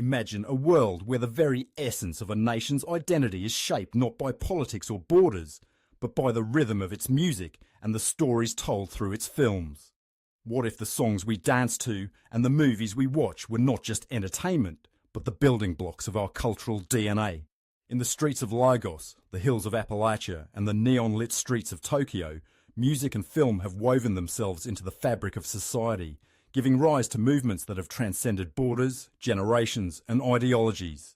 Imagine a world where the very essence of a nation's identity is shaped not by politics or borders, but by the rhythm of its music and the stories told through its films. What if the songs we dance to and the movies we watch were not just entertainment, but the building blocks of our cultural DNA? In the streets of Lagos, the hills of Appalachia, and the neon-lit streets of Tokyo, music and film have woven themselves into the fabric of society, giving rise to movements that have transcended borders, generations, and ideologies.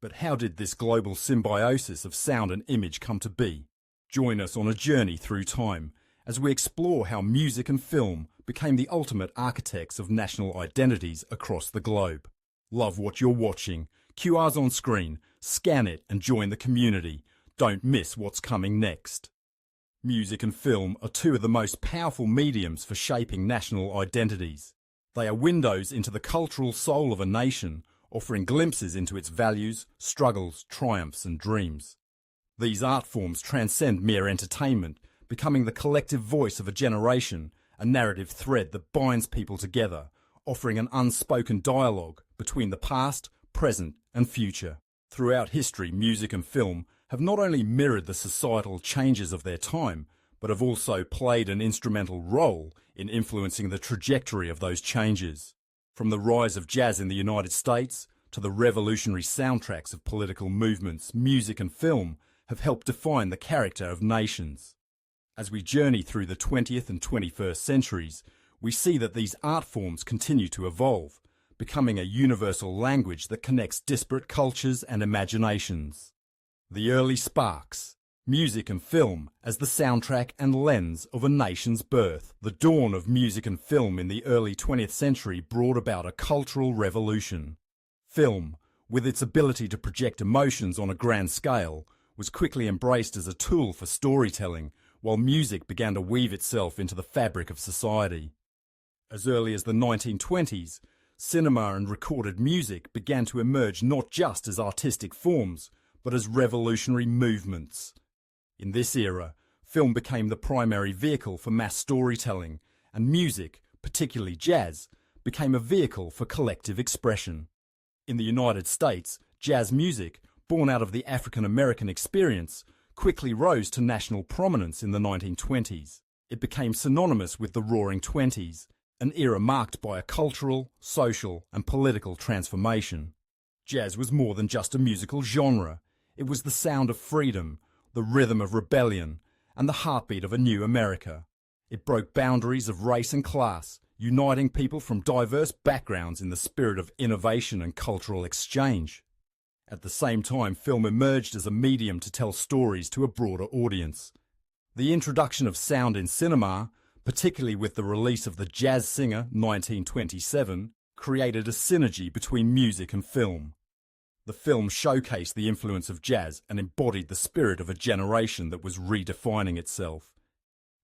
But how did this global symbiosis of sound and image come to be? Join us on a journey through time as we explore how music and film became the ultimate architects of national identities across the globe. Love what you're watching. QR's on screen. Scan it and join the community. Don't miss what's coming next. Music and film are two of the most powerful mediums for shaping national identities. They are windows into the cultural soul of a nation, offering glimpses into its values, struggles, triumphs, and dreams. These art forms transcend mere entertainment, becoming the collective voice of a generation, a narrative thread that binds people together, offering an unspoken dialogue between the past, present, and future. Throughout history, music and film have not only mirrored the societal changes of their time, but have also played an instrumental role in influencing the trajectory of those changes. From the rise of jazz in the United States to the revolutionary soundtracks of political movements, music and film have helped define the character of nations. As we journey through the 20th and 21st centuries, we see that these art forms continue to evolve, becoming a universal language that connects disparate cultures and imaginations. The early sparks, music and film as the soundtrack and lens of a nation's birth. The dawn of music and film in the early 20th century brought about a cultural revolution. Film, with its ability to project emotions on a grand scale, was quickly embraced as a tool for storytelling, while music began to weave itself into the fabric of society. As early as the 1920s, cinema and recorded music began to emerge not just as artistic forms, but as revolutionary movements. In this era, film became the primary vehicle for mass storytelling, and music, particularly jazz, became a vehicle for collective expression. In the United States, jazz music, born out of the African-American experience, quickly rose to national prominence in the 1920s. It became synonymous with the Roaring Twenties, an era marked by a cultural, social, and political transformation. Jazz was more than just a musical genre. It was the sound of freedom, the rhythm of rebellion, and the heartbeat of a new America. It broke boundaries of race and class, uniting people from diverse backgrounds in the spirit of innovation and cultural exchange. At the same time, film emerged as a medium to tell stories to a broader audience. The introduction of sound in cinema, particularly with the release of The Jazz Singer 1927, created a synergy between music and film. The film showcased the influence of jazz and embodied the spirit of a generation that was redefining itself.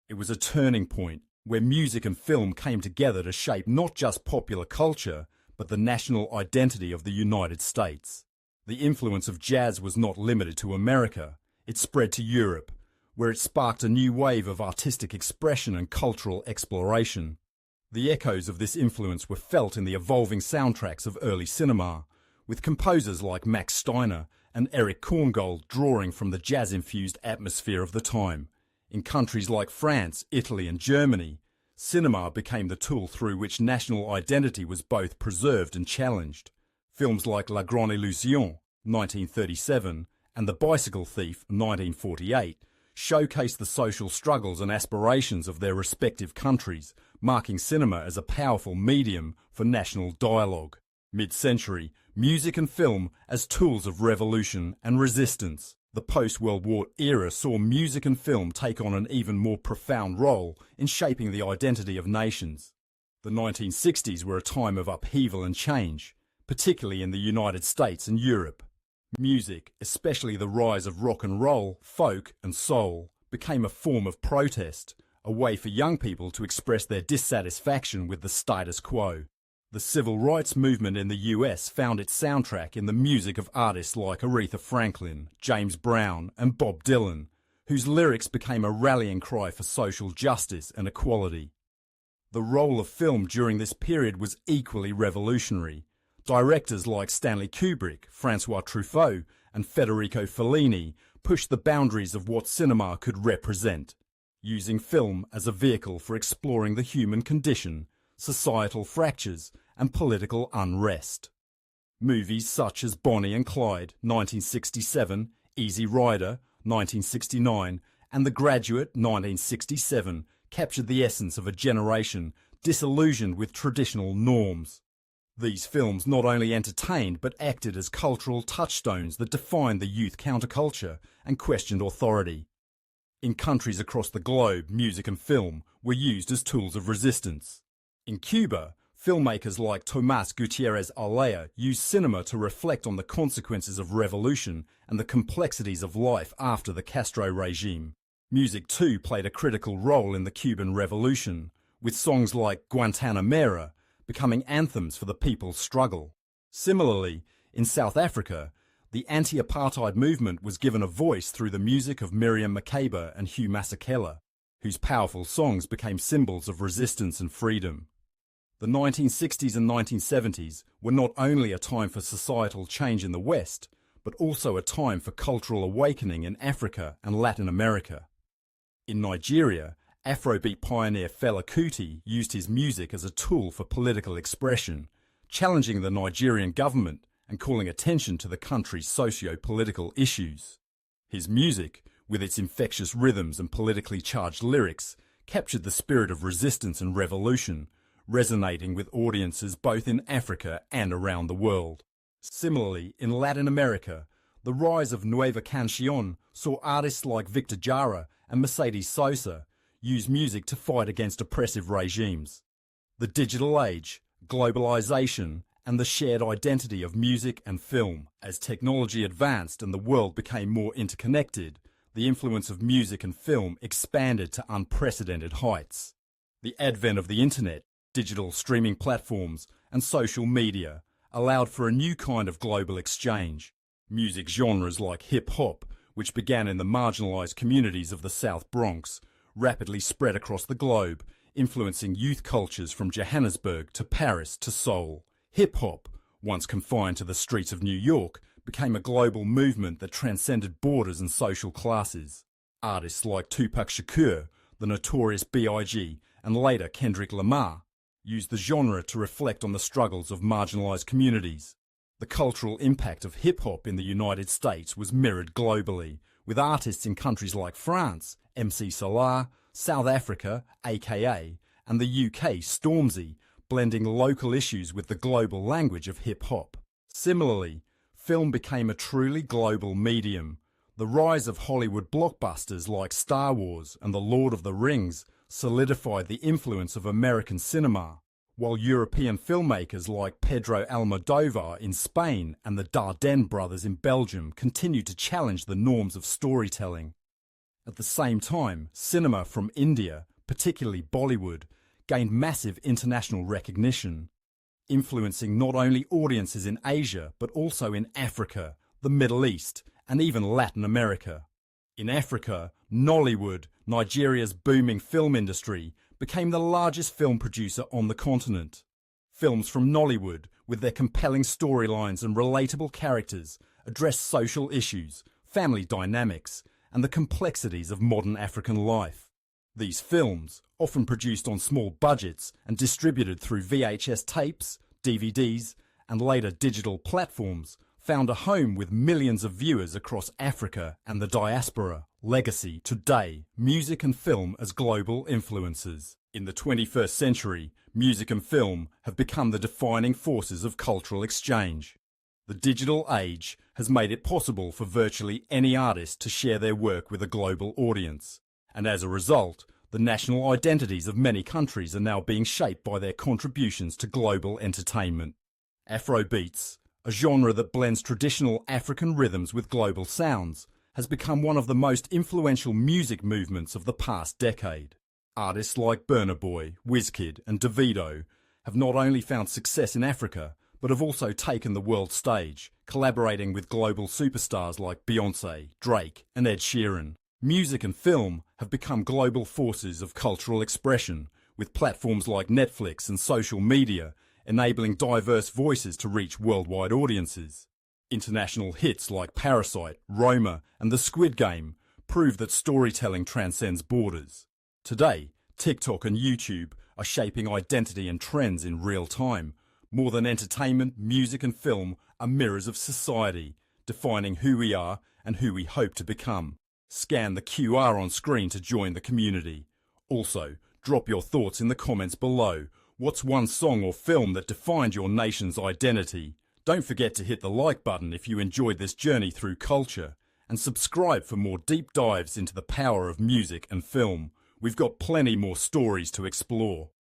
It was a turning point where music and film came together to shape not just popular culture, but the national identity of the United States. The influence of jazz was not limited to America. It spread to Europe, where it sparked a new wave of artistic expression and cultural exploration. The echoes of this influence were felt in the evolving soundtracks of early cinema, with composers like Max Steiner and Erich Korngold drawing from the jazz-infused atmosphere of the time. In countries like France, Italy and Germany, cinema became the tool through which national identity was both preserved and challenged. Films like La Grande Illusion, 1937, and The Bicycle Thief, 1948, showcased the social struggles and aspirations of their respective countries, marking cinema as a powerful medium for national dialogue. Mid-century, music and film as tools of revolution and resistance. The post-World War era saw music and film take on an even more profound role in shaping the identity of nations. The 1960s were a time of upheaval and change, particularly in the United States and Europe. Music, especially the rise of rock and roll, folk and soul, became a form of protest, a way for young people to express their dissatisfaction with the status quo. The civil rights movement in the US found its soundtrack in the music of artists like Aretha Franklin, James Brown, and Bob Dylan, whose lyrics became a rallying cry for social justice and equality. The role of film during this period was equally revolutionary. Directors like Stanley Kubrick, Francois Truffaut, and Federico Fellini pushed the boundaries of what cinema could represent, using film as a vehicle for exploring the human condition, societal fractures, and political unrest. Movies such as Bonnie and Clyde, 1967, Easy Rider, 1969, and The Graduate, 1967, captured the essence of a generation disillusioned with traditional norms. These films not only entertained but acted as cultural touchstones that defined the youth counterculture and questioned authority. In countries across the globe, music and film were used as tools of resistance. In Cuba, filmmakers like Tomás Gutiérrez Arlea used cinema to reflect on the consequences of revolution and the complexities of life after the Castro regime. Music too played a critical role in the Cuban Revolution, with songs like Guantanamera becoming anthems for the people's struggle. Similarly, in South Africa, the anti-apartheid movement was given a voice through the music of Miriam Makeba and Hugh Masekela, whose powerful songs became symbols of resistance and freedom. The 1960s and 1970s were not only a time for societal change in the West, but also a time for cultural awakening in Africa and Latin America. In Nigeria, Afrobeat pioneer Fela Kuti used his music as a tool for political expression, challenging the Nigerian government and calling attention to the country's socio-political issues. His music, with its infectious rhythms and politically charged lyrics, captured the spirit of resistance and revolution, resonating with audiences both in Africa and around the world. Similarly, in Latin America, the rise of Nueva Canción saw artists like Victor Jara and Mercedes Sosa use music to fight against oppressive regimes. The digital age, globalization, and the shared identity of music and film. As technology advanced and the world became more interconnected, the influence of music and film expanded to unprecedented heights. The advent of the internet, digital streaming platforms, and social media allowed for a new kind of global exchange. Music genres like hip-hop, which began in the marginalized communities of the South Bronx, rapidly spread across the globe, influencing youth cultures from Johannesburg to Paris to Seoul. Hip-hop, once confined to the streets of New York, became a global movement that transcended borders and social classes. Artists like Tupac Shakur, the Notorious B.I.G., and later Kendrick Lamar used the genre to reflect on the struggles of marginalized communities. The cultural impact of hip-hop in the United States was mirrored globally, with artists in countries like France, MC Solar, South Africa, AKA, and the UK, Stormzy, blending local issues with the global language of hip-hop. Similarly, film became a truly global medium. The rise of Hollywood blockbusters like Star Wars and The Lord of the Rings solidified the influence of American cinema, while European filmmakers like Pedro Almodovar in Spain and the Dardenne brothers in Belgium continued to challenge the norms of storytelling. At the same time, cinema from India, particularly Bollywood, gained massive international recognition, influencing not only audiences in Asia but also in Africa, the Middle East, and even Latin America. In Africa, Nollywood, Nigeria's booming film industry, became the largest film producer on the continent. Films from Nollywood, with their compelling storylines and relatable characters, address social issues, family dynamics, and the complexities of modern African life. These films, often produced on small budgets and distributed through VHS tapes, DVDs, and later digital platforms, found a home with millions of viewers across Africa and the diaspora. Legacy today, music and film as global influences. In the 21st century, music and film have become the defining forces of cultural exchange. The digital age has made it possible for virtually any artist to share their work with a global audience, and as a result, the national identities of many countries are now being shaped by their contributions to global entertainment. Afrobeats, a genre that blends traditional African rhythms with global sounds, has become one of the most influential music movements of the past decade. Artists like Burna Boy, Wizkid, and Davido have not only found success in Africa, but have also taken the world stage, collaborating with global superstars like Beyoncé, Drake, and Ed Sheeran. Music and film have become global forces of cultural expression, with platforms like Netflix and social media enabling diverse voices to reach worldwide audiences. International hits like Parasite, Roma, and The Squid Game prove that storytelling transcends borders. Today, TikTok and YouTube are shaping identity and trends in real time. More than entertainment, music and film are mirrors of society, defining who we are and who we hope to become. Scan the QR on screen to join the community. Also, drop your thoughts in the comments below. What's one song or film that defined your nation's identity? Don't forget to hit the like button if you enjoyed this journey through culture, and subscribe for more deep dives into the power of music and film. We've got plenty more stories to explore.